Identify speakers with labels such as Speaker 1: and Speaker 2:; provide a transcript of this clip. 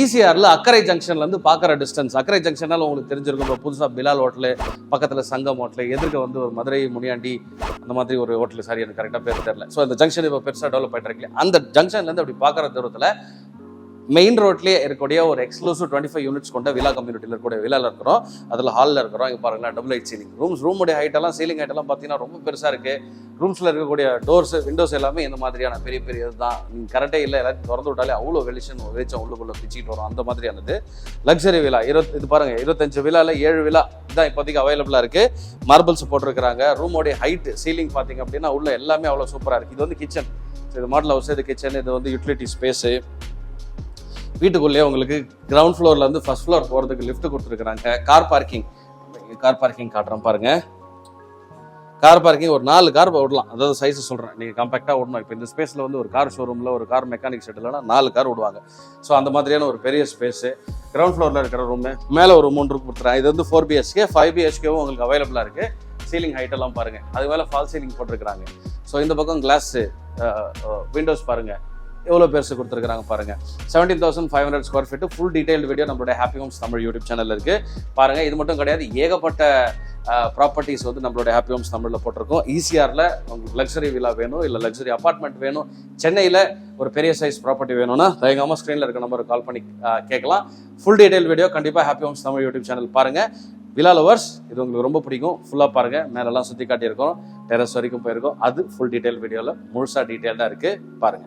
Speaker 1: ஈசிஆரில் அக்கரை ஜங்ஷன்லேருந்து பார்க்குற டிஸ்டன்ஸ், அக்கரை ஜங்ஷனால் உங்களுக்கு தெரிஞ்சிருக்கும். இப்போ புதுசாக பிலால் ஹோட்டலு, பக்கத்தில் சங்கம் ஹோட்டலு, எதிர்க்க வந்து ஒரு மதுரை முனியாண்டி அந்த மாதிரி ஒரு ஹோட்டல், சாரி எனக்கு கரெக்டாக பேர் தெரியல. ஸோ அந்த ஜங்ஷன் இப்போ பெருசாக டெவலப் ஆகிட்டு இருக்கு. அந்த ஜங்ஷன்லேருந்து அப்படி பார்க்குற தூரத்தில் மெயின் ரோட்லேயே இருக்கக்கூடிய ஒரு எக்ஸ்க்ளூசிவ் 25 யூனிட்ஸ் கொண்ட விலா கம்யூனிட்டியில் இருக்கக்கூடிய விலாவில் இருக்கிறோம். அதில் ஹாலில் இருக்கிறோம். இங்கே பாருங்களேன், டபுள் ஹைட் சீலிங் ரூமுடைய ஹைட்டெல்லாம், சீலிங் ஹைட்டெல்லாம் பார்த்தீங்கன்னா ரொம்ப பெருசாக இருக்குது. ரூம்ஸில் இருக்கக்கூடிய டோர்ஸ், விண்டோஸ் எல்லாமே இந்த மாதிரியான பெரிய பெரிய இதுதான். நீங்கள் கரெக்டே இல்லை, எல்லாத்தையும் திறந்து விட்டாலே அவ்வளோ வெளிச்சம் உள்ளுக்குள்ளே பிச்சுக்கிட்டு வரும். அந்த மாதிரியானது லக்ஸரி விலா. இது பாருங்கள், 25 விலாவில் 7 விலா தான் இப்போதைக்கு அவைலபிளாக இருக்குது. மார்பிள்ஸ் போட்டிருக்கிறாங்க. ரூமோடைய ஹைட் சீலிங் பார்த்தீங்க அப்படின்னா உள்ள எல்லாமே அவ்வளோ சூப்பராக இருக்குது. இது வந்து கிச்சன், இது மாடல் ஹவுஸ், இது கிச்சன், இது வந்து யூட்டிலிட்டி ஸ்பேஸு. வீட்டுக்குள்ளேயே உங்களுக்கு கிரவுண்ட் ஃப்ளோர்லேருந்து ஃபர்ஸ்ட் ஃப்ளோர் போகிறதுக்கு லிஃப்ட் கொடுத்துருக்குறாங்க. கார் பார்க்கிங் காட்டுறேன் பாருங்கள். கார் பார்க்கிங் ஒரு 4 கார் விடலாம். அதாவது சைஸ் சொல்கிறேன், நீங்கள் காம்பேக்டாக விடணும். இப்போ இந்த ஸ்பேஸில் வந்து ஒரு கார் ஷோரூமில் ஒரு கார் மெக்கானிக் செட்டில்னா 4 கார் விடுவாங்க. ஸோ அந்த மாதிரியான ஒரு பெரிய ஸ்பேஸு. கிரவுண்ட் ஃப்ளோரில் இருக்கிற ரூமு, மேலே ஒரு 3 ரூம் கொடுத்துறேன். இது வந்து 4 BHK, 5 BHKவும் உங்களுக்கு அவைலபிளாக இருக்குது. சீலிங் ஹைட்டெல்லாம் பாருங்கள், அது மேலே ஃபால் சீலிங் போட்டிருக்கிறாங்க. ஸோ இந்த பக்கம் கிளாஸு, விண்டோஸ் பாருங்கள் எவ்வளோ பெருசு கொடுத்துருக்காங்க பாருங்கள். 17,500 square feet. Full detailed video நம்மளுடைய ஹாப்பி ஹோம்ஸ் தமிழ் யூடியூப் சேனலில் இருக்குது பாருங்கள். இது மட்டும் கிடையாது, ஏகப்பட்ட ப்ராப்பர்ட்டிஸ் வந்து நம்மளுடைய ஹாப்பி ஹோம்ஸ் தமிழில் போட்டிருக்கோம். ஈசிஆரில் உங்களுக்கு லக்ஸரி வில்லா வேணும், இல்லை லக்ஸரி அப்பார்ட்மெண்ட் வேணும், சென்னையில் ஒரு பெரிய சைஸ் ப்ராப்பர்ட்டி வேணும்னா தயங்காமல் ஸ்க்ரீனில் இருக்க நம்பருக்கு கால் பண்ணி கேட்கலாம். ஃபுல் டீடைல் வீடியோ கண்டிப்பாக happy homes Tamil YouTube channel பாருங்கள். வில்லா லவர்ஸ், இது உங்களுக்கு ரொம்ப பிடிக்கும். ஃபுல்லாக பாருங்கள். மேலெல்லாம் சுற்றி காட்டியிருக்கோம், டெரஸ் வரைக்கும் போயிருக்கோம். அது ஃபுல் டீடைல் வீடியோவில் முழுசாக டீட்டெயில்டாக இருக்குது பாருங்கள்.